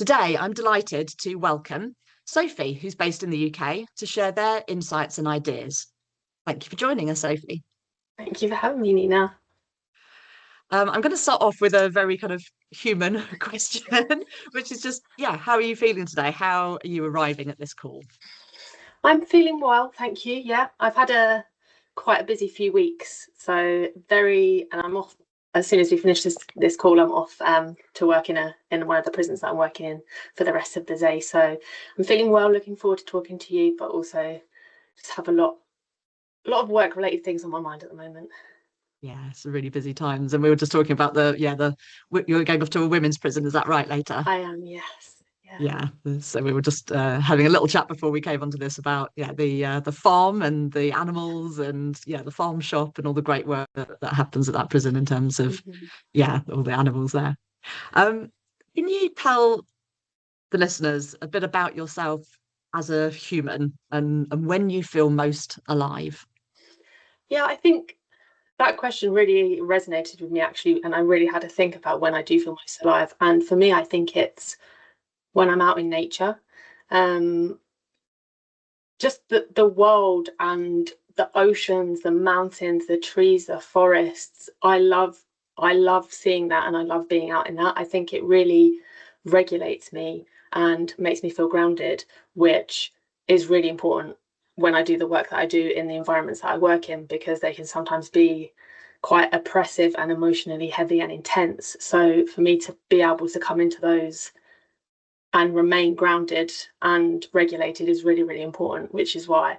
Today, I'm delighted to welcome Sophie, who's based in the UK, to share their insights and ideas. Thank you for joining us, Sophie. Thank you for having me, Nina. I'm going to start off with a very kind of human question, which is just, yeah, how are you feeling today? How are you arriving at this call? I'm feeling well, thank you. Yeah, I've had a quite a busy few weeks, so and I'm off as soon as we finish this call. I'm off to work in one of the prisons that I'm working in for the rest of the day. So I'm feeling well, looking forward to talking to you, but also just have a lot of work related things on my mind at the moment. Yeah, it's really busy times, and we were just talking about you're going off to a women's prison. Is that right? Later. I am, yes. Yeah. Yeah, so we were just having a little chat before we came onto this about the farm and the animals and the farm shop and all the great work that happens at that prison in terms of Mhm. all the animals there. Um, can you tell the listeners a bit about yourself as a human and when you feel most alive? Yeah, I think that question really resonated with me actually, and I really had to think about when I do feel most alive. And for me, I think it's when I'm out in nature. Um, just the world and the oceans, the mountains, the trees, the forests. I love seeing that, and I love being out in that. I think it really regulates me and makes me feel grounded, which is really important when I do the work that I do in the environments that I work in, because they can sometimes be quite oppressive and emotionally heavy and intense. So for me to be able to come into those and remain grounded and regulated is really, really important, which is why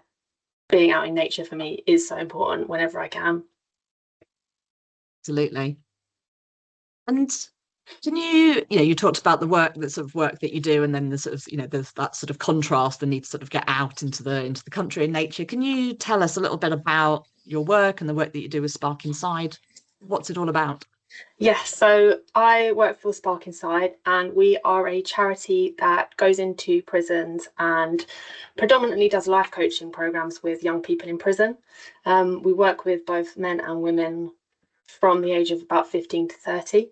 being out in nature for me is so important whenever I can. Absolutely. And can you talked about the sort of work that you do, and then the sort of, there's that sort of contrast, the need to sort of get out into the country and nature. Can you tell us a little bit about your work and the work that you do with Spark Inside? What's it all about? Yes, so I work for Spark Inside, and we are a charity that goes into prisons and predominantly does life coaching programs with young people in prison. We work with both men and women from the age of about 15 to 30.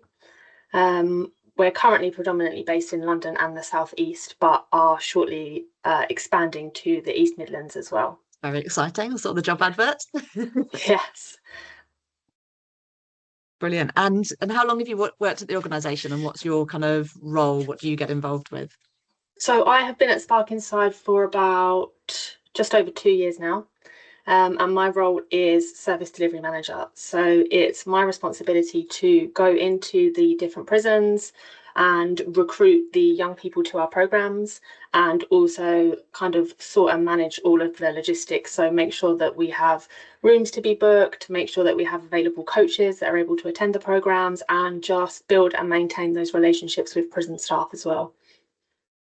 We're currently predominantly based in London and the South East, but are shortly expanding to the East Midlands as well. Very exciting. I saw the job adverts. Yes. Brilliant. And how long have you worked at the organisation, and what's your kind of role? What do you get involved with? So I have been at Spark Inside for about just over 2 years now. And my role is service delivery manager. So it's my responsibility to go into the different prisons and recruit the young people to our programs, and also kind of sort and manage all of the logistics. So make sure that we have rooms to be booked, make sure that we have available coaches that are able to attend the programs, and just build and maintain those relationships with prison staff as well.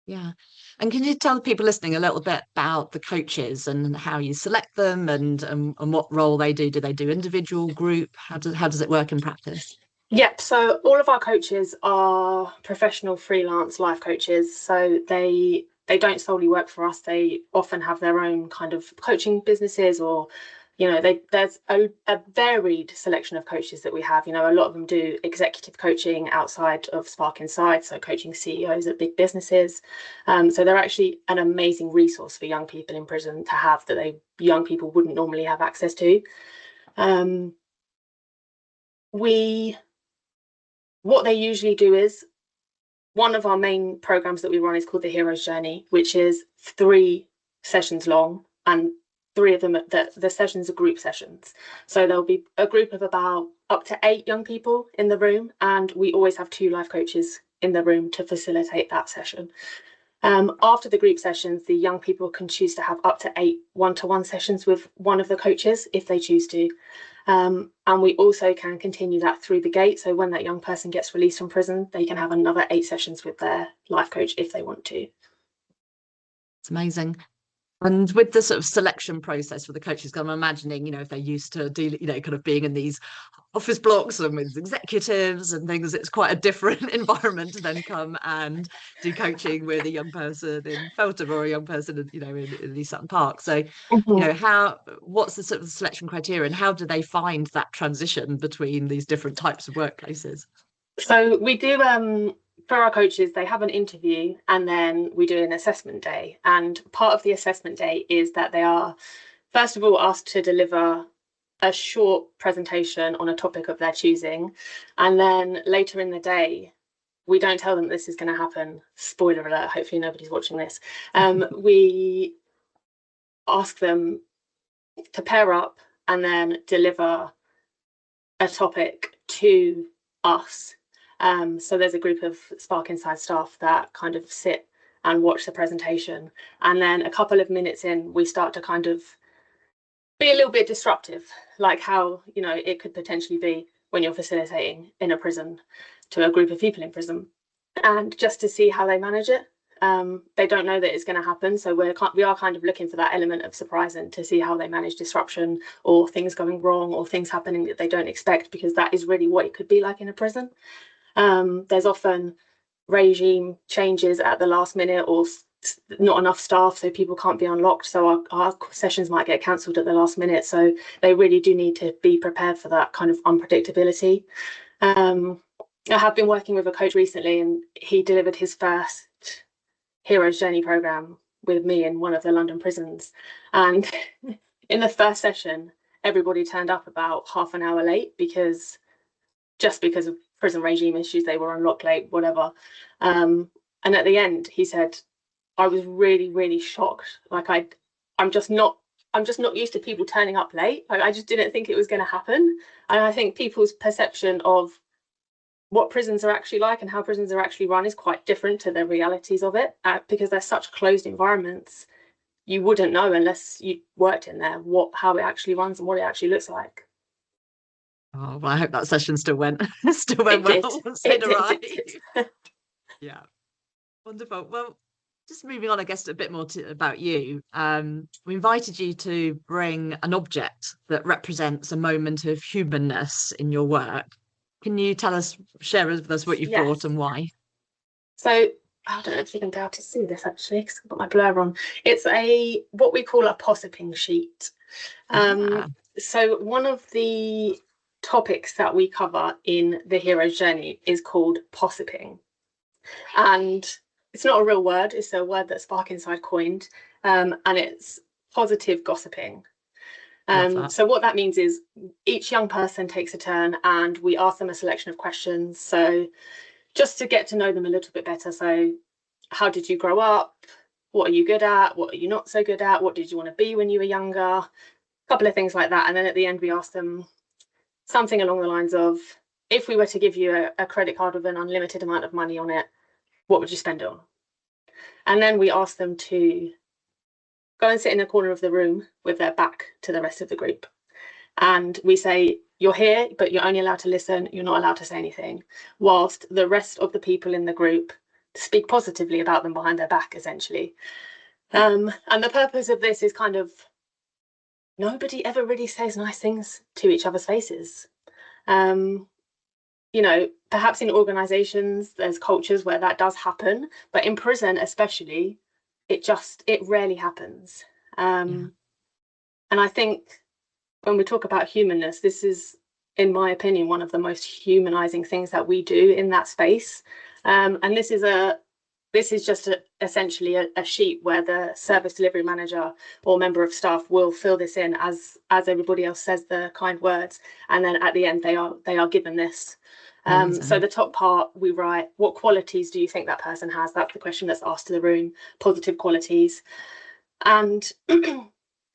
Yeah. And can you tell the people listening a little bit about the coaches and how you select them and what role they do? Do they do individual, group? How does it work in practice? Yep. So all of our coaches are professional freelance life coaches. So they don't solely work for us. They often have their own kind of coaching businesses, or there's a varied selection of coaches that we have. A lot of them do executive coaching outside of Spark Inside, so coaching CEOs at big businesses. So they're actually an amazing resource for young people in prison to have, that young people wouldn't normally have access to. Um, we What they usually do is, one of our main programs that we run is called the Hero's Journey, which is 3 sessions long, and three of them, the sessions are group sessions. So there'll be a group of about up to 8 young people in the room, and we always have 2 life coaches in the room to facilitate that session. After the group sessions, the young people can choose to have up to 8 one-to-one sessions with one of the coaches if they choose to. And we also can continue that through the gate. So when that young person gets released from prison, they can have another 8 sessions with their life coach if they want to. It's amazing. And with the sort of selection process for the coaches, because I'm imagining, if they're used to dealing, kind of being in these office blocks and with executives and things, it's quite a different environment to then come and do coaching with a young person in Feltham or a young person, in East Sutton Park. So, Mhm. what's the sort of selection criteria, and how do they find that transition between these different types of workplaces? So we do for our coaches, they have an interview and then we do an assessment day. And part of the assessment day is that they are, first of all, asked to deliver a short presentation on a topic of their choosing. And then later in the day, we don't tell them this is going to happen. Spoiler alert, hopefully nobody's watching this. We ask them to pair up and then deliver a topic to us. So there's a group of Spark Inside staff that kind of sit and watch the presentation. And then a couple of minutes in, we start to kind of be a little bit disruptive, like how, you know, it could potentially be when you're facilitating in a prison to a group of people in prison, and just to see how they manage it. They don't know that it's going to happen, so we are kind of looking for that element of surprise and to see how they manage disruption or things going wrong or things happening that they don't expect, because that is really what it could be like in a prison. There's often regime changes at the last minute, or not enough staff, so people can't be unlocked, so our sessions might get cancelled at the last minute. So they really do need to be prepared for that kind of unpredictability. I have been working with a coach recently, and he delivered his first Hero's Journey program with me in one of the London prisons. And in the first session, everybody turned up about half an hour late because of prison regime issues. They were unlocked late, whatever. And at the end, he said, I was really, really shocked. Like I'm just not used to people turning up late. I just didn't think it was going to happen. And I think people's perception of what prisons are actually like and how prisons are actually run is quite different to the realities of it, because they're such closed environments. You wouldn't know unless you worked in there how it actually runs and what it actually looks like. Oh, well, I hope that session still went well once it arrived. Yeah, wonderful. Well, just moving on, I guess, a bit more about you. We invited you to bring an object that represents a moment of humanness in your work. Can you share with us what you brought and why? So I don't know if you can be able to see this actually, because I've got my blur on. It's what we call a possiping sheet. So one of the topics that we cover in the Hero's Journey is called possiping. And it's not a real word, it's a word that Spark Inside coined, and it's positive gossiping. So what that means is each young person takes a turn and we ask them a selection of questions. So just to get to know them a little bit better. So how did you grow up? What are you good at? What are you not so good at? What did you want to be when you were younger? A couple of things like that. And then at the end, we ask them something along the lines of, if we were to give you a credit card with an unlimited amount of money on it, what would you spend it on? And then we ask them to go and sit in a corner of the room with their back to the rest of the group. And we say, you're here, but you're only allowed to listen. You're not allowed to say anything, whilst the rest of the people in the group speak positively about them behind their back, essentially. And the purpose of this is kind of, nobody ever really says nice things to each other's faces. You know, perhaps in organizations, there's cultures where that does happen, but in prison especially, it rarely happens. And I think when we talk about humanness, this is, in my opinion, one of the most humanizing things that we do in that space. And this is just essentially a sheet where the service delivery manager or member of staff will fill this in as everybody else says the kind words, and then at the end they are given this. So the top part, we write, what qualities do you think that person has? That's the question that's asked to the room, positive qualities. And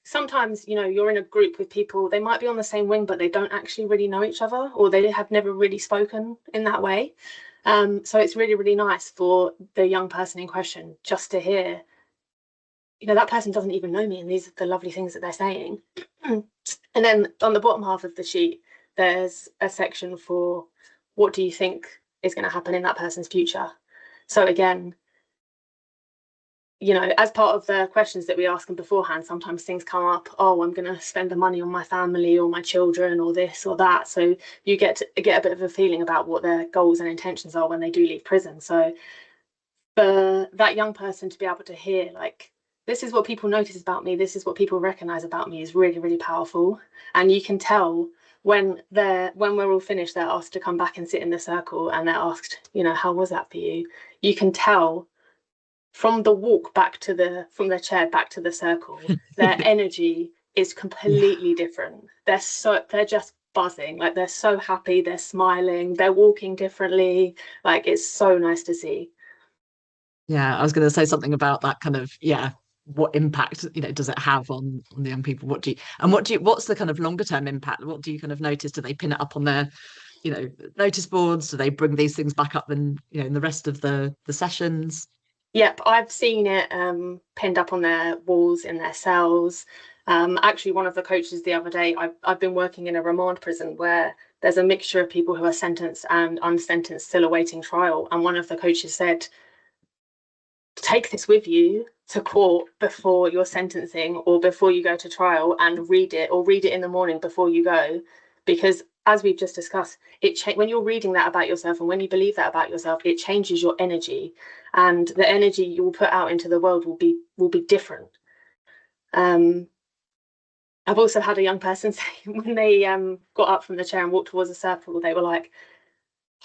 sometimes, you know, you're in a group with people, they might be on the same wing, but they don't actually really know each other, or they have never really spoken in that way. So it's really, really nice for the young person in question just to hear, you know, that person doesn't even know me, and these are the lovely things that they're saying. And then on the bottom half of the sheet, there's a section for what do you think is going to happen in that person's future. So again, you know, as part of the questions that we ask them beforehand, sometimes things come up, oh, I'm going to spend the money on my family or my children or this or that. So you get a bit of a feeling about what their goals and intentions are when they do leave prison. So for that young person to be able to hear, like, this is what people notice about me, this is what people recognize about me, is really, really powerful. And you can tell when we're all finished, they're asked to come back and sit in the circle, and they're asked, how was that for you? You can tell from the walk from their chair back to the circle, their energy is completely different. They're just buzzing, like they're so happy, they're smiling, they're walking differently. Like it's so nice to see. Yeah, I was going to say something about that kind of, what impact, does it have on the young people? What's the kind of longer term impact? What do you kind of notice? Do they pin it up on their, notice boards? Do they bring these things back up in the rest of the sessions? Yep, I've seen it pinned up on their walls in their cells. Actually, one of the coaches the other day, I've been working in a remand prison where there's a mixture of people who are sentenced and unsentenced still awaiting trial. And one of the coaches said, take this with you to court before your sentencing or before you go to trial, and read it, or read it in the morning before you go. Because as we've just discussed, when you're reading that about yourself and when you believe that about yourself, it changes your energy, and the energy you will put out into the world will be different. I've also had a young person say when they got up from the chair and walked towards the circle, they were like,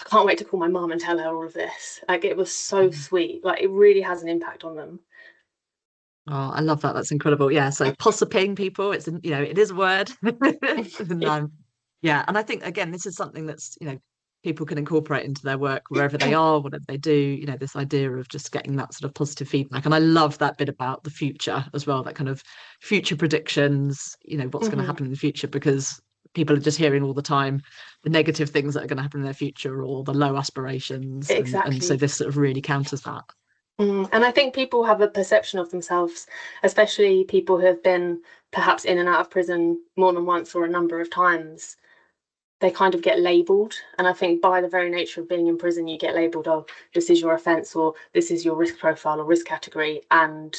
I can't wait to call my mum and tell her all of this. Like, it was so sweet. Like, it really has an impact on them. Oh, I love that. That's incredible. Yeah. So possiping people, it is a word. And, yeah. And I think, again, this is something that's, people can incorporate into their work wherever they are, whatever they do, this idea of just getting that sort of positive feedback. And I love that bit about the future as well, that kind of future predictions, what's going to happen in the future, because people are just hearing all the time the negative things that are going to happen in their future, or the low aspirations. And so Exactly. this sort of really counters that. And I think people have a perception of themselves, especially people who have been perhaps in and out of prison more than once or a number of times. They kind of get labelled. And I think by the very nature of being in prison, you get labelled, oh, this is your offence, or this is your risk profile or risk category. And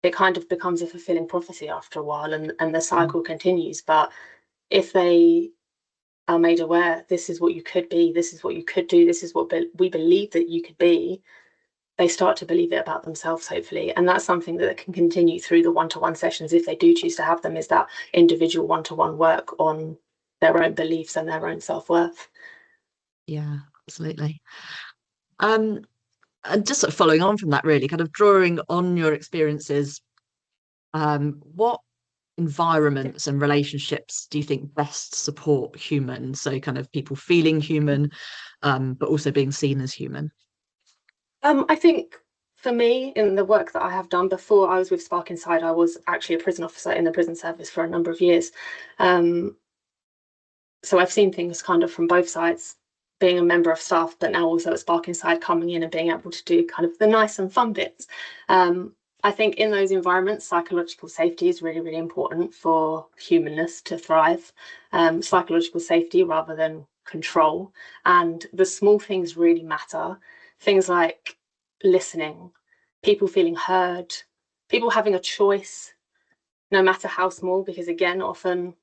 it kind of becomes a fulfilling prophecy after a while, and the cycle continues. But if they are made aware, this is what you could be, this is what you could do, this is what we believe that you could be, they start to believe it about themselves, hopefully. And that's something that can continue through the one-to-one sessions, if they do choose to have them, is that individual one-to-one work on their own beliefs and their own self-worth. Yeah, absolutely. And just sort of following on from that, really kind of drawing on your experiences, what environments and relationships do you think best support humans? So kind of people feeling human, but also being seen as human. I think for me, in the work that I have done before I was with Spark Inside, I was actually a prison officer in the prison service for a number of years. So I've seen things kind of from both sides, being a member of staff, but now also at Spark Inside, coming in and being able to do kind of the nice and fun bits. I think in those environments, psychological safety is really, really important for humanness to thrive. Psychological safety rather than control. And the small things really matter. Things like listening, people feeling heard, people having a choice, no matter how small, because again, often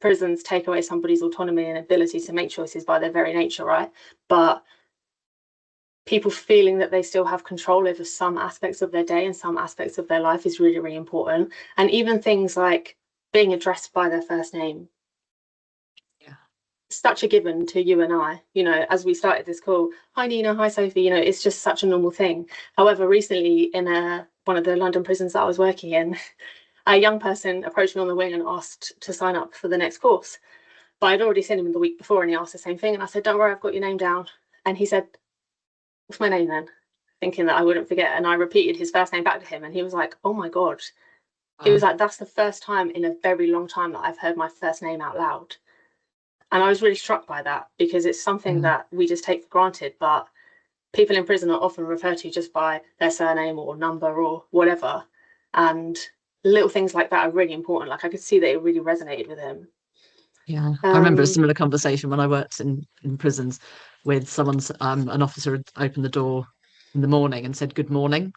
prisons take away somebody's autonomy and ability to make choices by their very nature, right? But people feeling that they still have control over some aspects of their day and some aspects of their life is really, really important. And even things like being addressed by their first name. Yeah. Such a given to you and I, as we started this call, hi Nina, hi Sophie, it's just such a normal thing. However, recently in one of the London prisons that I was working in, a young person approached me on the wing and asked to sign up for the next course. But I'd already seen him the week before and he asked the same thing. And I said, don't worry, I've got your name down. And he said, what's my name then? Thinking that I wouldn't forget. And I repeated his first name back to him. And he was like, oh my God. He was like, that's the first time in a very long time that I've heard my first name out loud. And I was really struck by that, because it's something that we just take for granted. But people in prison are often referred to just by their surname or number or whatever. And little things like that are really important. Like, I could see that it really resonated with him. Yeah, I remember a similar conversation when I worked in prisons, with someone's an officer had opened the door in the morning and said good morning,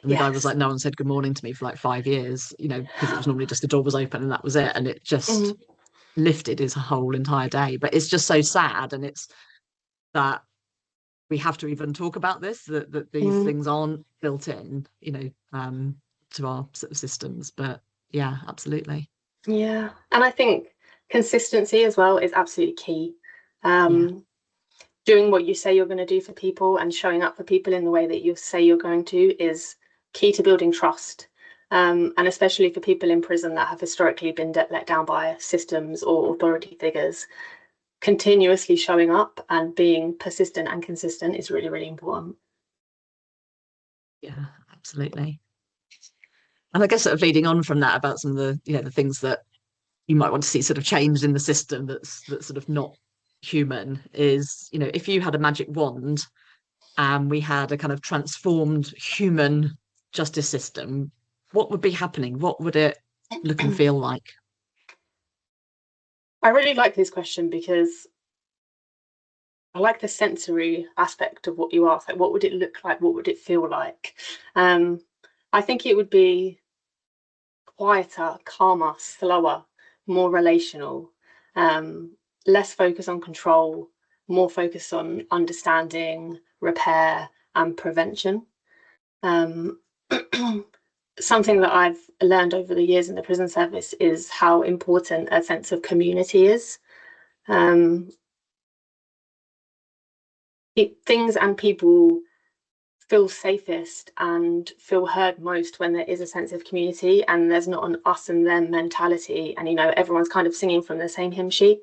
and the guy was Yes. like, no one said good morning to me for like 5 years, because it was normally just the door was open and that was it, and it just lifted his whole entire day. But it's just so sad, and it's that we have to even talk about this, that these things aren't built in, to our sort of systems. But yeah, absolutely. Yeah. And I think Consistency as well is absolutely key. Yeah. Doing what you say you're going to do for people and showing up for people in the way that you say you're going to is key to building trust. And especially for people in prison that have historically been let down by systems or authority figures, continuously showing up and being persistent and consistent is really, really important. Yeah, absolutely. And I guess sort of leading on from that about some of the, you know, the things that you might want to see sort of changed in the system that's sort of not human is, you know, if you had a magic wand and we had a kind of transformed human justice system, what would be happening? What would it look and feel like? I really like this question because I like the sensory aspect of what you asked. Like, what would it look like? What would it feel like? I think it would be quieter, calmer, slower, more relational, less focus on control, more focus on understanding, repair, and prevention. Something that I've learned over the years in the prison service is how important a sense of community is. Things and people feel safest and feel heard most when there is a sense of community and there's not an us and them mentality, and you know, everyone's kind of singing from the same hymn sheet.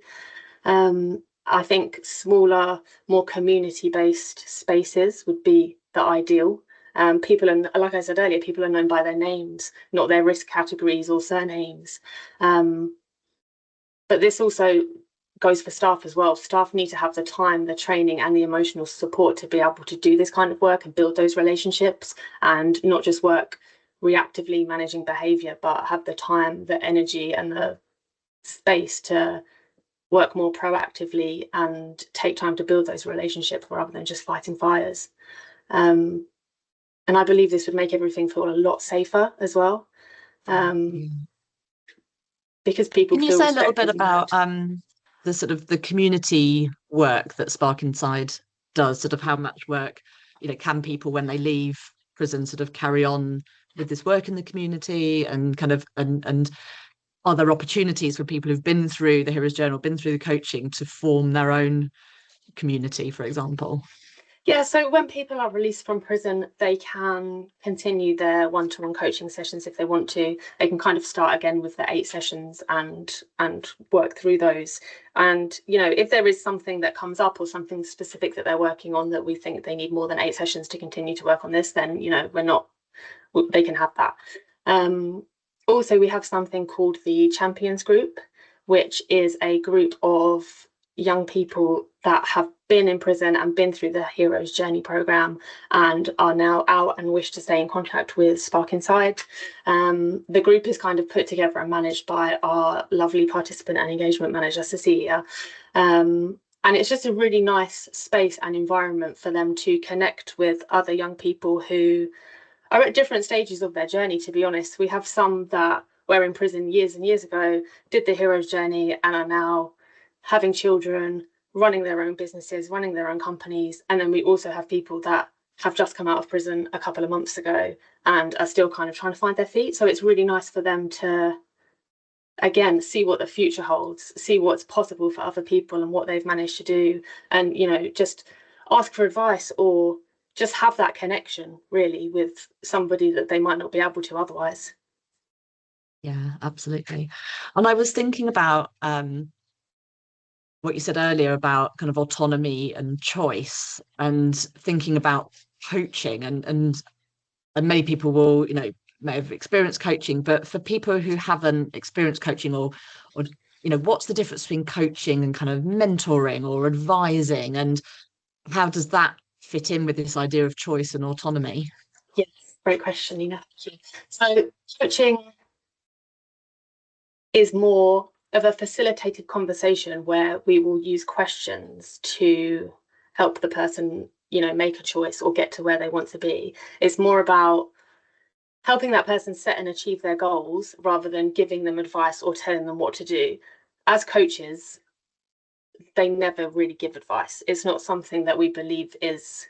I think smaller, more community-based spaces would be the ideal. People are, like I said earlier, people are known by their names, not their risk categories or surnames. But this also goes for staff as well. Staff need to have the time, the training, and the emotional support to be able to do this kind of work and build those relationships, and not just work reactively managing behavior, but have the time, the energy, and the space to work more proactively and take time to build those relationships rather than just fighting fires. And I believe this would make everything feel a lot safer as well. Because people Can you feel say a little bit respected. about the sort of the community work that Spark Inside does, sort of how much work, you know, can people when they leave prison sort of carry on with this work in the community, and kind of and are there opportunities for people who've been through the Hero's Journal, been through the coaching, to form their own community, for example? Yeah, so when people are released from prison, they can continue their one-to-one coaching sessions if they want to. They can kind of start again with the 8 sessions and work through those. And, you know, if there is something that comes up or something specific that they're working on that we think they need more than 8 sessions to continue to work on this, then, you know, they can have that. Also, we have something called the Champions Group, which is a group of young people that have been in prison and been through the Hero's Journey program and are now out and wish to stay in contact with Spark Inside. The group is kind of put together and managed by our lovely participant and engagement manager, Cecilia. And it's just a really nice space and environment for them to connect with other young people who are at different stages of their journey. To be honest, we have some that were in prison years and years ago, did the Hero's Journey, and are now having children, running their own businesses, running their own companies. And then we also have people that have just come out of prison a couple of months ago and are still kind of trying to find their feet. So it's really nice for them to, again, see what the future holds, see what's possible for other people and what they've managed to do, and, you know, just ask for advice or just have that connection really with somebody that they might not be able to otherwise. Yeah, absolutely. And I was thinking about what you said earlier about kind of autonomy and choice, and thinking about coaching, and many people will, you know, may have experienced coaching, but for people who haven't experienced coaching, or you know, what's the difference between coaching and kind of mentoring or advising, and how does that fit in with this idea of choice and autonomy? Yes, great question, Nina. Thank you. So coaching is more of a facilitated conversation where we will use questions to help the person, you know, make a choice or get to where they want to be. It's more about helping that person set and achieve their goals rather than giving them advice or telling them what to do. As coaches, they never really give advice. It's not something that we believe is,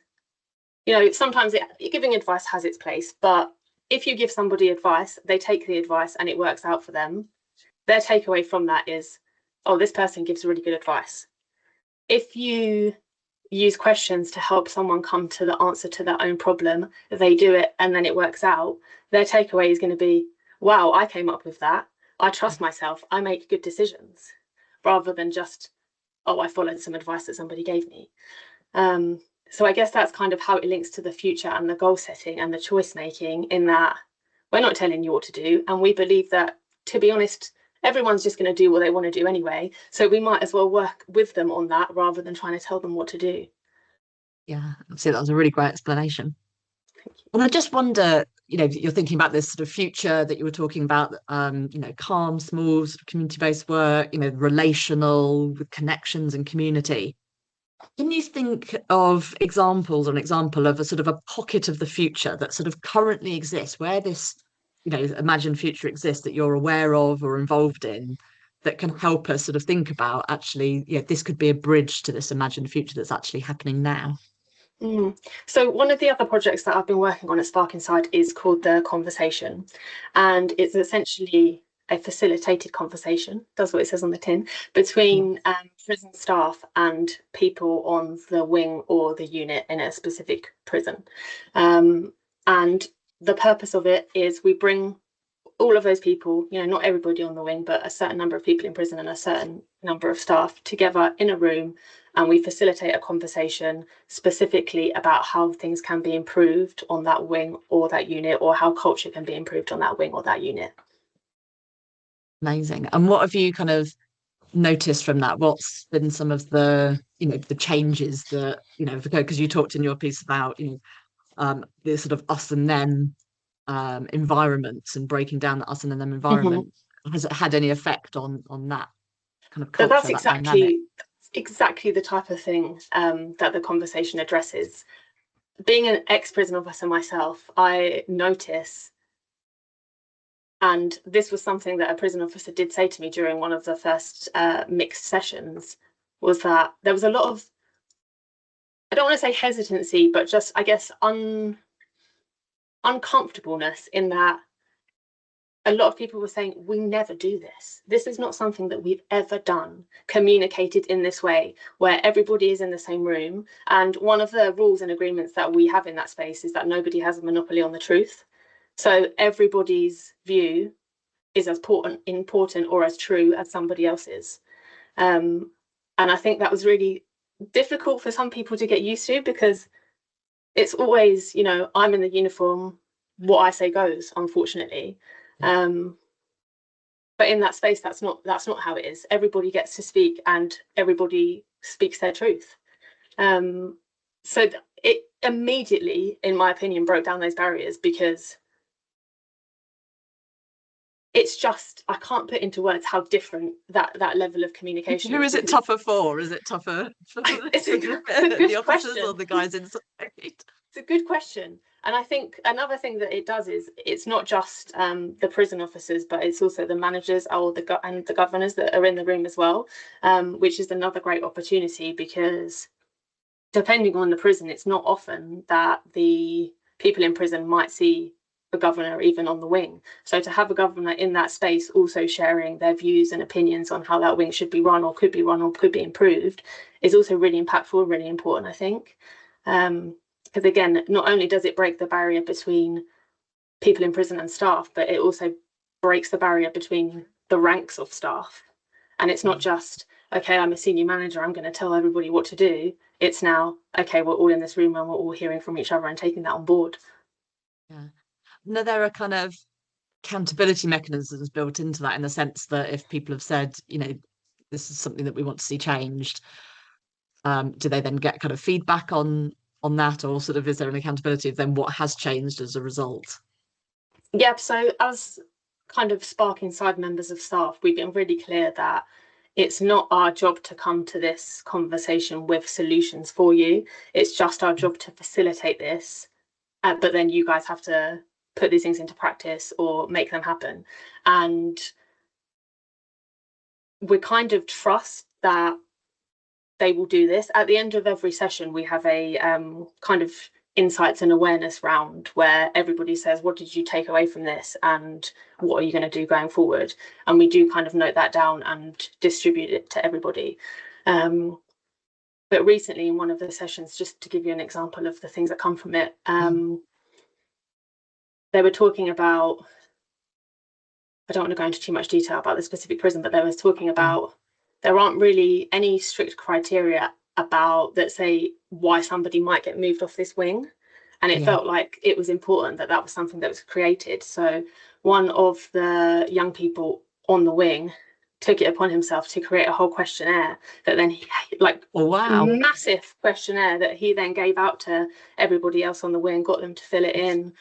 you know, sometimes giving advice has its place, but if you give somebody advice, they take the advice and it works out for them, their takeaway from that is, oh, this person gives really good advice. If you use questions to help someone come to the answer to their own problem, they do it and then it works out, their takeaway is going to be, wow, I came up with that. I trust myself. I make good decisions, rather than just, oh, I followed some advice that somebody gave me. So I guess that's kind of how it links to the future and the goal setting and the choice making, in that we're not telling you what to do. And we believe that, to be honest, everyone's just going to do what they want to do anyway. So we might as well work with them on that rather than trying to tell them what to do. Yeah, see, that was a really great explanation. And I just wonder, you're thinking about this sort of future that you were talking about, calm, small, sort of community-based work, relational, with connections and community. Can you think of examples or an example of a sort of a pocket of the future that sort of currently exists, where this, imagined future exists, that you're aware of or involved in, that can help us sort of think about, actually, this could be a bridge to this imagined future that's actually happening now? So one of the other projects that I've been working on at Spark Inside is called The Conversation, and it's essentially a facilitated conversation, does what it says on the tin, between prison staff and people on the wing or the unit in a specific prison. And the purpose of it is we bring all of those people, not everybody on the wing, but a certain number of people in prison and a certain number of staff together in a room, and we facilitate a conversation specifically about how things can be improved on that wing or that unit, or how culture can be improved on that wing or that unit. Amazing. And what have you kind of noticed from that? What's been some of the, the changes that, because you talked in your piece about, the sort of us and them environments, and breaking down the us and them environment. Has it had any effect on that kind of culture, That's that dynamic? exactly the type of thing that the conversation addresses. Being an ex-prison officer myself, I notice, and this was something that a prison officer did say to me during one of the first mixed sessions, was that there was a lot of, I don't want to say hesitancy, but just, I guess, uncomfortableness, in that a lot of people were saying, we never do this. This is not something that we've ever done, communicated in this way, where everybody is in the same room. And one of the rules and agreements that we have in that space is that nobody has a monopoly on the truth. So everybody's view is as important or as true as somebody else's. And I think that was really difficult for some people to get used to, because it's always, I'm in the uniform, what I say goes, unfortunately. But in that space, that's not how it is. Everybody gets to speak, and everybody speaks their truth. So it immediately, in my opinion, broke down those barriers, because it's just, I can't put into words how different that level of communication Who is it tougher for? Is it tougher for it's a the good officers question. or the guys inside? It's a good question. And I think another thing that it does is, it's not just the prison officers, but it's also the managers or the governors that are in the room as well, which is another great opportunity, because depending on the prison, it's not often that the people in prison might see a governor even on the wing. So to have a governor in that space also sharing their views and opinions on how that wing should be run, or could be run, or could be improved, is also really impactful, really important, I think. Because again, not only does it break the barrier between people in prison and staff, but it also breaks the barrier between the ranks of staff. And it's not just, okay, I'm a senior manager, I'm going to tell everybody what to do. It's now, okay, we're all in this room and we're all hearing from each other and taking that on board. Yeah. No, there are kind of accountability mechanisms built into that, in the sense that if people have said, this is something that we want to see changed, do they then get kind of feedback on that, or sort of is there an accountability of then what has changed as a result? Yeah, so as kind of Spark Inside members of staff, we've been really clear that it's not our job to come to this conversation with solutions for you. It's just our job to facilitate this, but then you guys have to put these things into practice or make them happen. And we kind of trust that they will do this. At the end of every session, we have a kind of insights and awareness round where everybody says, what did you take away from this and what are you going to do going forward? And we do kind of note that down and distribute it to everybody. But recently in one of the sessions, just to give you an example of the things that come from it, they were talking about, I don't want to go into too much detail about the specific prison, but they were talking about there aren't really any strict criteria about that say why somebody might get moved off this wing. And it felt like it was important that that was something that was created. So one of the young people on the wing took it upon himself to create a whole questionnaire that then he, like, massive questionnaire that he then gave out to everybody else on the wing, got them to fill it in,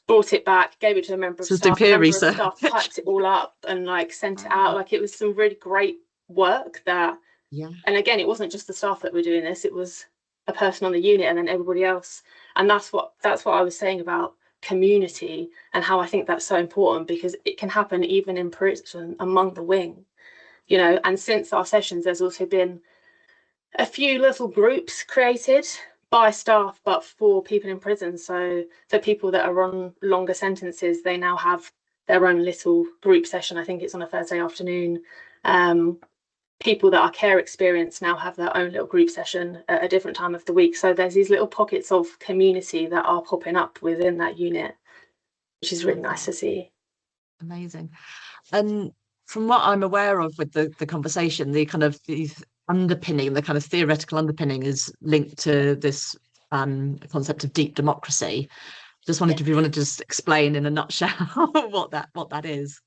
brought it back, gave it to a member of staff. A member of staff typed it all up and like sent it out. Like, it was some really great work that, and again, it wasn't just the staff that were doing this, it was a person on the unit and then everybody else. And that's what I was saying about community and how I think that's so important, because it can happen even in prison among the wing, you know. And since our sessions, there's also been a few little groups created by staff but for people in prison. So for people that are on longer sentences, they now have their own little group session. I think it's on a Thursday afternoon. People that are care experienced now have their own little group session at a different time of the week. So there's these little pockets of community that are popping up within that unit, which is really nice to see. Amazing. And from what I'm aware of with the conversation, the kind of the underpinning, the kind of theoretical underpinning is linked to this concept of deep democracy. Just wondered if you want to just explain in a nutshell what that is.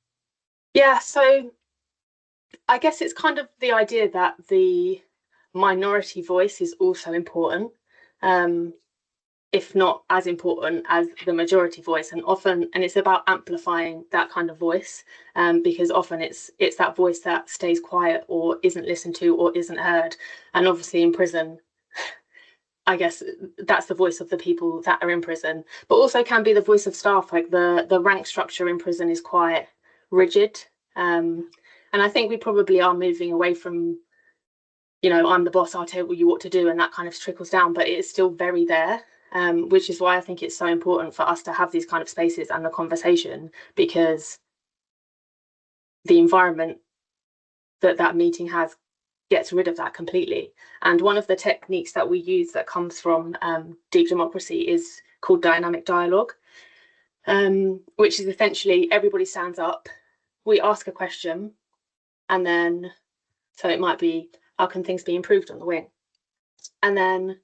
Yeah, so I guess it's kind of the idea that the minority voice is also important, if not as important as the majority voice. And it's about amplifying that kind of voice, because often it's that voice that stays quiet or isn't listened to or isn't heard. And obviously in prison, I guess that's the voice of the people that are in prison, but also can be the voice of staff. Like the rank structure in prison is quite rigid. And I think we probably are moving away from, you know, I'm the boss, I'll tell you what to do, and that kind of trickles down, but it is still very there, which is why I think it's so important for us to have these kind of spaces and the conversation, because the environment that meeting has gets rid of that completely. And one of the techniques that we use that comes from deep democracy is called dynamic dialogue, which is essentially everybody stands up, we ask a question, and then, so it might be, how can things be improved on the wing? And then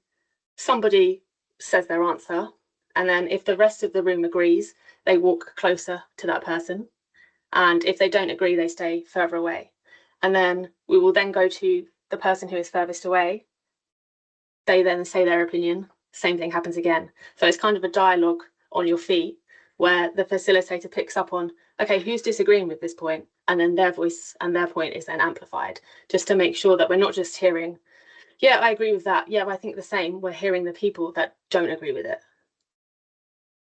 somebody says their answer. And then if the rest of the room agrees, they walk closer to that person. And if they don't agree, they stay further away. And then we will then go to the person who is furthest away. They then say their opinion. Same thing happens again. So it's kind of a dialogue on your feet where the facilitator picks up on, okay, who's disagreeing with this point? And then their voice and their point is then amplified, just to make sure that we're not just hearing, yeah, I agree with that. Yeah, I think the same. We're hearing the people that don't agree with it.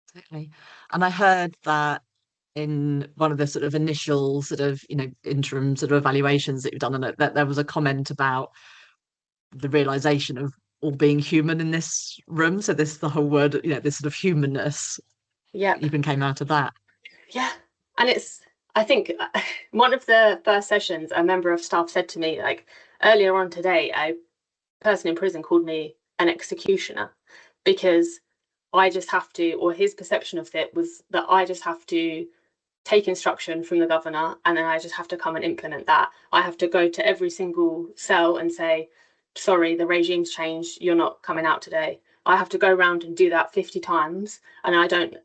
Exactly. And I heard that in one of the sort of initial sort of, you know, interim sort of evaluations that you've done on it, that there was a comment about the realization of all being human in this room. So this, the whole word, you know, this sort of humanness even came out of that. Yeah. And I think one of the first sessions, a member of staff said to me, like, earlier on today, a person in prison called me an executioner, because I just have to, or his perception of it was that I just have to take instruction from the governor and then I just have to come and implement that. I have to go to every single cell and say, sorry, the regime's changed, you're not coming out today. I have to go around and do that 50 times, and I don't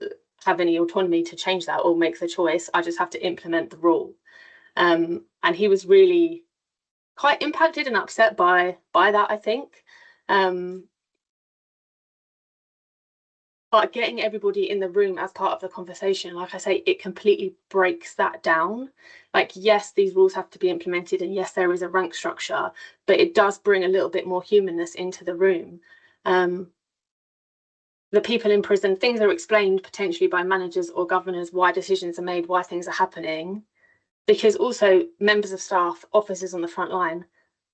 have any autonomy to change that or make the choice. I just have to implement the rule. And he was really quite impacted and upset by that, I think. But getting everybody in the room as part of the conversation, like I say, it completely breaks that down. Like, yes, these rules have to be implemented, and yes, there is a rank structure, but it does bring a little bit more humanness into the room. The people in prison, things are explained potentially by managers or governors, why decisions are made, why things are happening, because also members of staff, officers on the front line,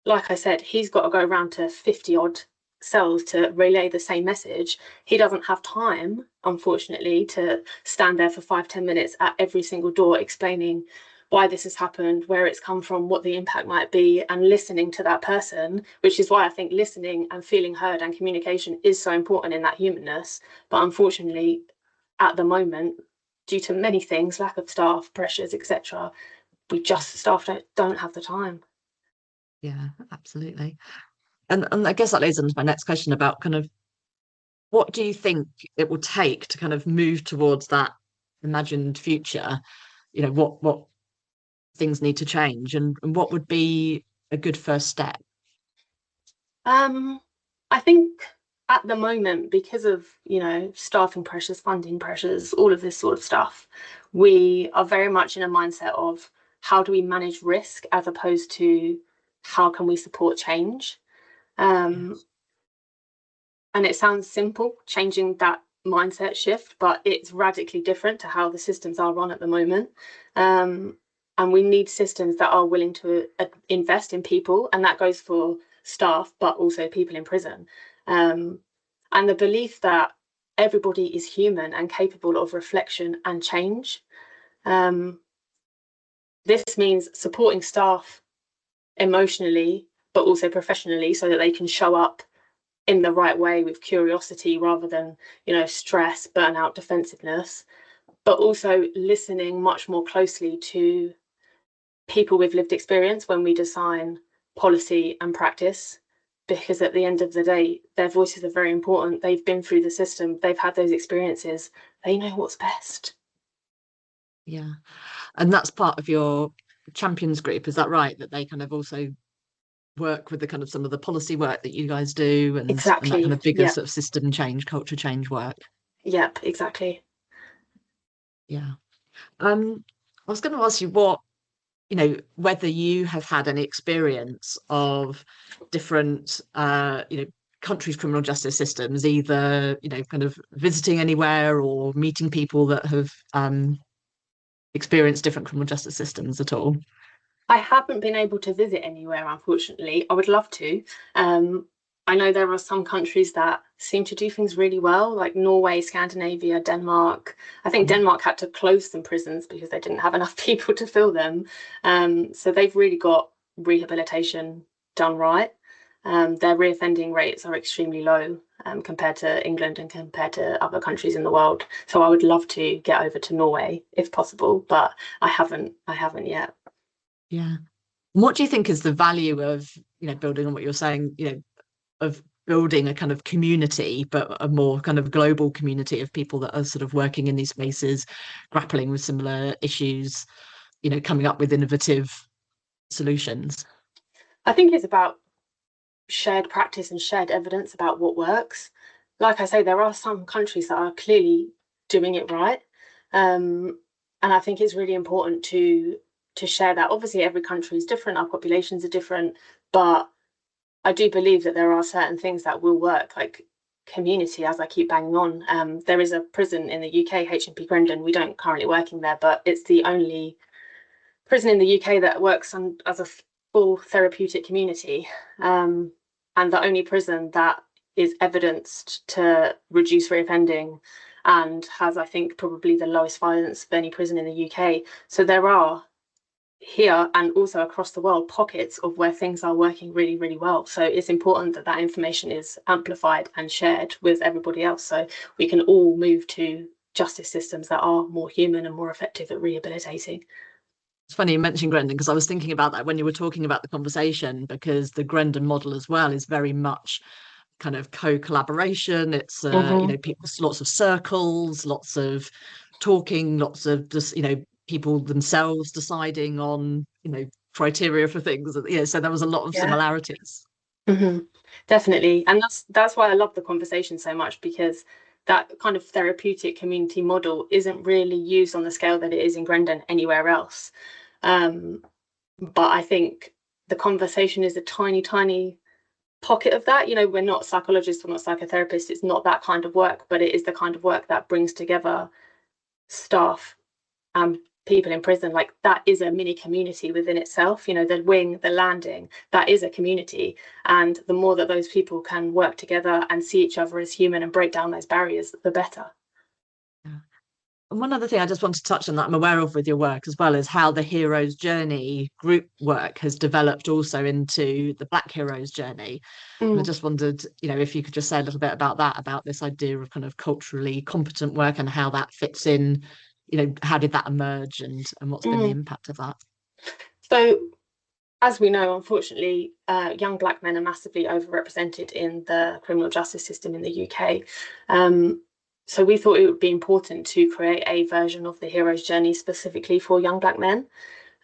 like I said, he's got to go around to 50 odd cells to relay the same message, he doesn't have time, unfortunately, to stand there for 5-10 minutes at every single door explaining why this has happened, where it's come from, what the impact might be, and listening to that person, which is why I think listening and feeling heard and communication is so important in that humanness. But unfortunately, at the moment, due to many things, lack of staff, pressures, etc., staff don't have the time. Yeah, absolutely. And I guess that leads into my next question about kind of what do you think it will take to kind of move towards that imagined future? You know, what things need to change, and what would be a good first step? I think at the moment, because of, staffing pressures, funding pressures, all of this sort of stuff, we are very much in a mindset of how do we manage risk as opposed to how can we support change. Yes. And it sounds simple, changing that mindset shift, but it's radically different to how the systems are run at the moment. And we need systems that are willing to invest in people, and that goes for staff, but also people in prison. And the belief that everybody is human and capable of reflection and change. This means supporting staff emotionally, but also professionally, so that they can show up in the right way with curiosity rather than, stress, burnout, defensiveness, but also listening much more closely to people with lived experience when we design policy and practice, because at the end of the day, their voices are very important. They've been through the system, they've had those experiences, they know what's best. Yeah. And that's part of your champions group, is that right? That they kind of also work with the kind of some of the policy work that you guys do, and that kind Exactly. of bigger Yep. sort of system change, culture change work. Yep. Exactly. Yeah. I was going to ask you what, whether you have had any experience of different, countries' criminal justice systems, either, kind of visiting anywhere or meeting people that have experienced different criminal justice systems at all. I haven't been able to visit anywhere, unfortunately. I would love to. Um, I know there are some countries that seem to do things really well, like Norway, Scandinavia, Denmark. I think Yeah. Denmark had to close some prisons because they didn't have enough people to fill them. So they've really got rehabilitation done right. Their reoffending rates are extremely low compared to England and compared to other countries in the world. So I would love to get over to Norway if possible, but I haven't. I haven't yet. Yeah. What do you think is the value of, building on what you're saying, of building a kind of community, but a more kind of global community of people that are sort of working in these spaces, grappling with similar issues, coming up with innovative solutions? I think it's about shared practice and shared evidence about what works. Like I say, there are some countries that are clearly doing it right, and I think it's really important to share that. Obviously, every country is different, our populations are different, but I do believe that there are certain things that will work, like community, as I keep banging on. There is a prison in the UK, HMP Grendon. We don't currently work in there, but it's the only prison in the UK that works as a full therapeutic community, and the only prison that is evidenced to reduce reoffending and has, I think, probably the lowest violence of any prison in the UK. So there are here and also across the world pockets of where things are working really, really well. So it's important that that information is amplified and shared with everybody else, so we can all move to justice systems that are more human and more effective at rehabilitating. It's funny you mentioned Grendon, because I was thinking about that when you were talking about the conversation, because the Grendon model as well is very much kind of co-collaboration. It's Mm-hmm. people, lots of circles, lots of talking, lots of just people themselves deciding on criteria for things. So there was a lot of Yeah. similarities. Mm-hmm. Definitely, and that's why I love the conversation so much, because that kind of therapeutic community model isn't really used on the scale that it is in Grendon anywhere else. Um, but I think the conversation is a tiny, tiny pocket of that. We're not psychologists, we're not psychotherapists. It's not that kind of work, but it is the kind of work that brings together staff and people in prison, like that is a mini community within itself. You know, the wing, the landing, that is a community. And the more that those people can work together and see each other as human and break down those barriers, the better. And one other thing I just want to touch on that I'm aware of with your work as well is how the hero's journey group work has developed also into the Black hero's journey. And I just wondered, you know, if you could just say a little bit about that, about this idea of kind of culturally competent work and how that fits in, you know, how did that emerge and what's been the impact of that? So, as we know, unfortunately, young Black men are massively overrepresented in the criminal justice system in the UK. So we thought it would be important to create a version of the hero's journey specifically for young Black men.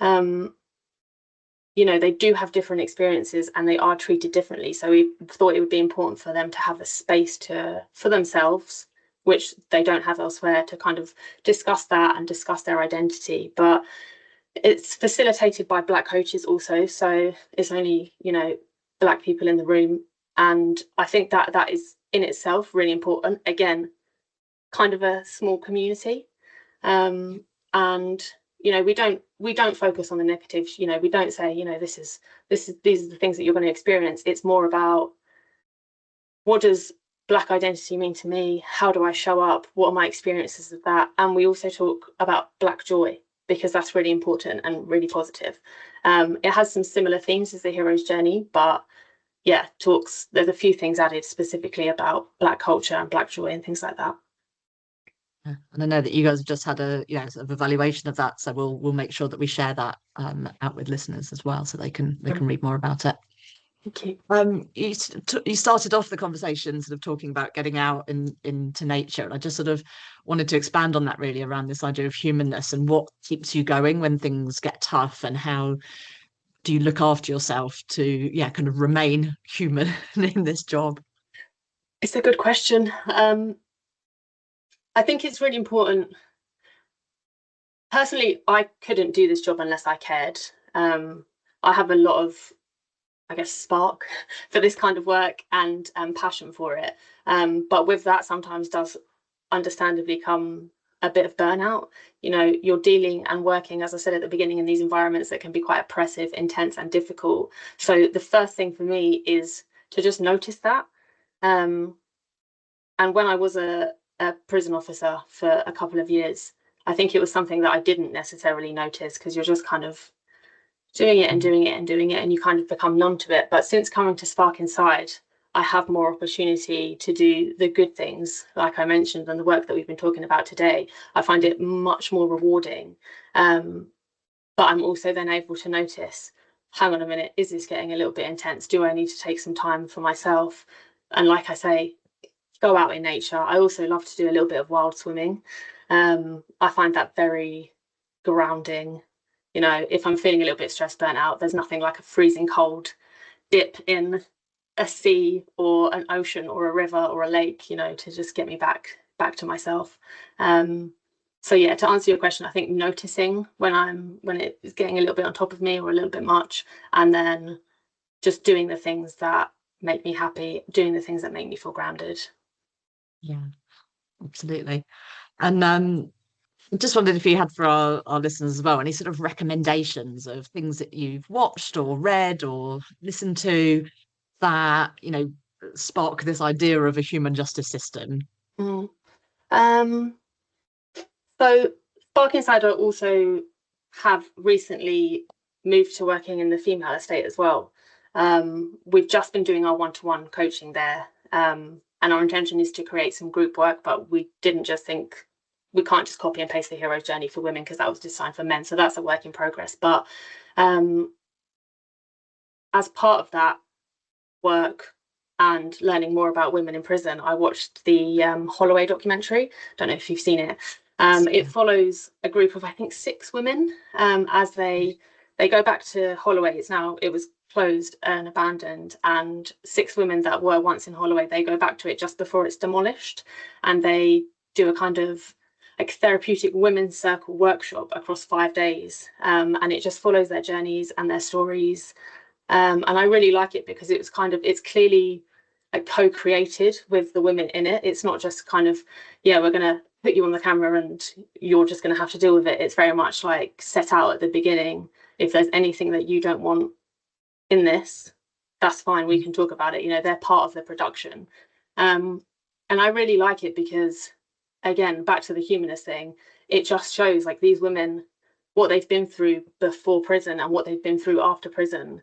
You know, they do have different experiences and they are treated differently. So we thought it would be important for them to have a space for themselves, which they don't have elsewhere, to kind of discuss that and discuss their identity. But it's facilitated by Black coaches also. So it's only, you know, Black people in the room. And I think that that is in itself really important. Again, kind of a small community. And you know, we don't focus on the negatives. You know, we don't say, you know, these are the things that you're going to experience. It's more about, what does Black identity mean to me? How do I show up? What are my experiences of that? And we also talk about Black joy, because that's really important and really positive. It has some similar themes as the hero's journey, but yeah, there's a few things added specifically about Black culture and Black joy and things like that. And I know that you guys have just had a, you know, sort of evaluation of that, so we'll make sure that we share that out with listeners as well, so they can read more about it. Thank you. You started off the conversation sort of talking about getting out into nature, and I just sort of wanted to expand on that really around this idea of humanness and what keeps you going when things get tough, and how do you look after yourself to kind of remain human in this job? It's a good question. I think it's really important. Personally, I couldn't do this job unless I cared. I have a lot of, I guess, spark for this kind of work and passion for it. But with that sometimes does understandably come a bit of burnout. You know, you're dealing and working, as I said at the beginning, in these environments that can be quite oppressive, intense and difficult. So the first thing for me is to just notice that. And when I was a prison officer for a couple of years, I think it was something that I didn't necessarily notice, because you're just kind of doing it and doing it and doing it, and you kind of become numb to it. But since coming to Spark Inside, I have more opportunity to do the good things, like I mentioned, and the work that we've been talking about today. I find it much more rewarding. But I'm also then able to notice, hang on a minute, is this getting a little bit intense? Do I need to take some time for myself? And like I say, go out in nature. I also love to do a little bit of wild swimming. I find that very grounding. You know, if I'm feeling a little bit stressed, burnt out, there's nothing like a freezing cold dip in a sea or an ocean or a river or a lake, you know, to just get me back to myself. So yeah, to answer your question, I think noticing when it's getting a little bit on top of me or a little bit much, and then just doing the things that make me happy, doing the things that make me feel grounded. Yeah, absolutely. And just wondered if you had for our listeners as well any sort of recommendations of things that you've watched or read or listened to that, you know, spark this idea of a human justice system. So Spark Insider also have recently moved to working in the female estate as well. We've just been doing our one-to-one coaching there, and our intention is to create some group work, but we didn't just think we can't just copy and paste the hero's journey for women, because that was designed for men. So that's a work in progress. But as part of that work and learning more about women in prison, I watched the Holloway documentary. Don't know if you've seen it. It follows a group of, I think, 6 women as they go back to Holloway. It was closed and abandoned, and 6 women that were once in Holloway, they go back to it just before it's demolished, and they do a kind of like therapeutic women's circle workshop across 5 days, and it just follows their journeys and their stories. And I really like it because it's clearly like co-created with the women in it. It's not just kind of, yeah, we're gonna put you on the camera and you're just going to have to deal with it. It's very much like set out at the beginning. If there's anything that you don't want in this, that's fine, we can talk about it. You know, they're part of the production. And I really like it because, again, back to the humanist thing, it just shows like these women, what they've been through before prison and what they've been through after prison.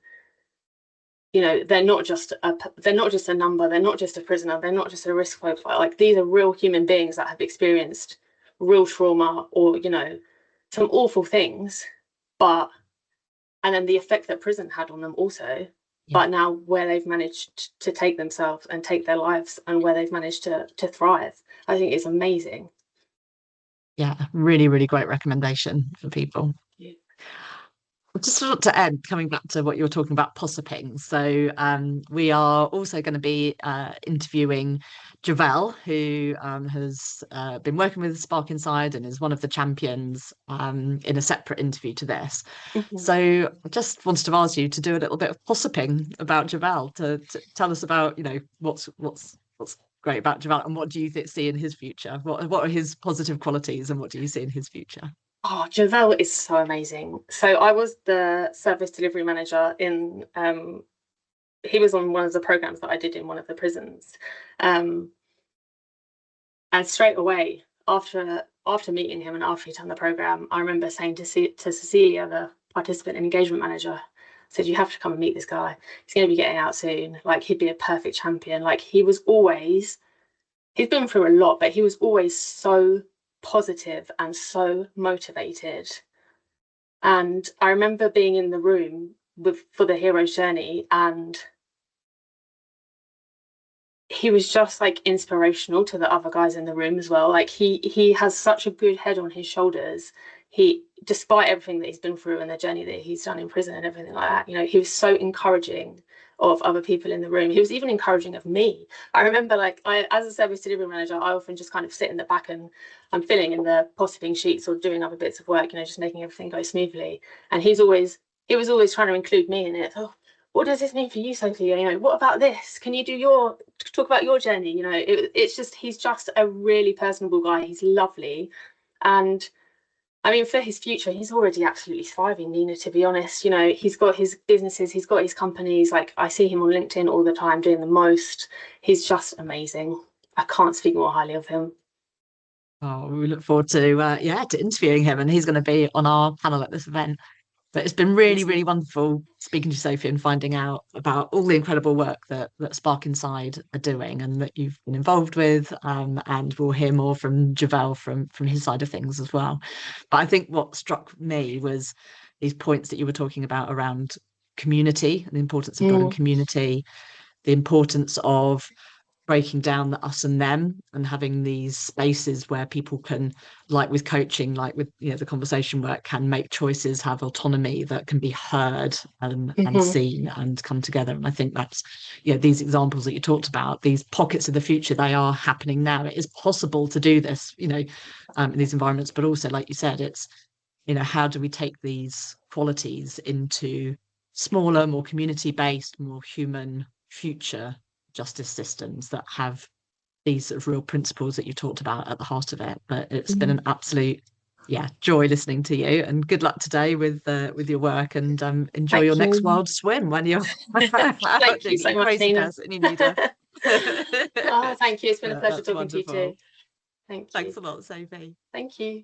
You know, they're not just a number, they're not just a prisoner, they're not just a risk profile. Like, these are real human beings that have experienced real trauma or, you know, some awful things, but and then the effect that prison had on them also. Yeah. But now where they've managed to take themselves and take their lives and where they've managed to thrive, I think it's amazing. Yeah, really, really great recommendation for people. Yeah. Just to end, coming back to what you were talking about, possiping. So we are also going to be interviewing Javel, who has been working with Spark Inside and is one of the champions in a separate interview to this. Mm-hmm. So I just wanted to ask you to do a little bit of possiping about Javel, to tell us about, you know, what's great about Javel and what do you see in his future? What are his positive qualities and what do you see in his future? Oh, Javel is so amazing. So I was the service delivery manager in, he was on one of the programs that I did in one of the prisons. And straight away, after meeting him and after he'd done the program, I remember saying to Cecilia, the participant and engagement manager, I said, you have to come and meet this guy. He's going to be getting out soon. Like, he'd be a perfect champion. Like, he's been through a lot, but he was always so positive and so motivated. And I remember being in the room for the hero's journey, and he was just like inspirational to the other guys in the room as well. Like, he has such a good head on his shoulders. Despite everything that he's been through and the journey that he's done in prison and everything like that, you know, he was so encouraging of other people in the room. He was even encouraging of me. I remember, like, as a service delivery manager, I often just kind of sit in the back and I'm filling in the possiping sheets or doing other bits of work, you know, just making everything go smoothly. And he was always trying to include me in it. Oh, what does this mean for you, Sophie? You know, what about this? Can you talk about your journey? You know, it's just, he's just a really personable guy. He's lovely. And I mean, for his future, he's already absolutely thriving, Nina, to be honest. You know, he's got his businesses, he's got his companies. Like, I see him on LinkedIn all the time doing the most. He's just amazing. I can't speak more highly of him. Oh, we look forward to to interviewing him, and he's going to be on our panel at this event. But it's been really, really wonderful speaking to Sophie and finding out about all the incredible work that Spark Inside are doing and that you've been involved with. And we'll hear more from Javel from his side of things as well. But I think what struck me was these points that you were talking about around community and the importance of building community, the importance of breaking down the us and them and having these spaces where people can, like with coaching, like with, you know, the conversation work, can make choices, have autonomy that can be heard and seen and come together. And I think that's, you know, these examples that you talked about, these pockets of the future, they are happening now. It is possible to do this, you know, in these environments, but also, like you said, it's, you know, how do we take these qualities into smaller, more community-based, more human future justice systems that have these sort of real principles that you talked about at the heart of it. But it's been an absolute joy listening to you, and good luck today with your work, and enjoy your next wild swim when you're thank you so much, Nina. You need a... Oh, thank you, it's been a pleasure talking wonderful. To you too. Thank you. Thanks a lot, Sophie. Thank you.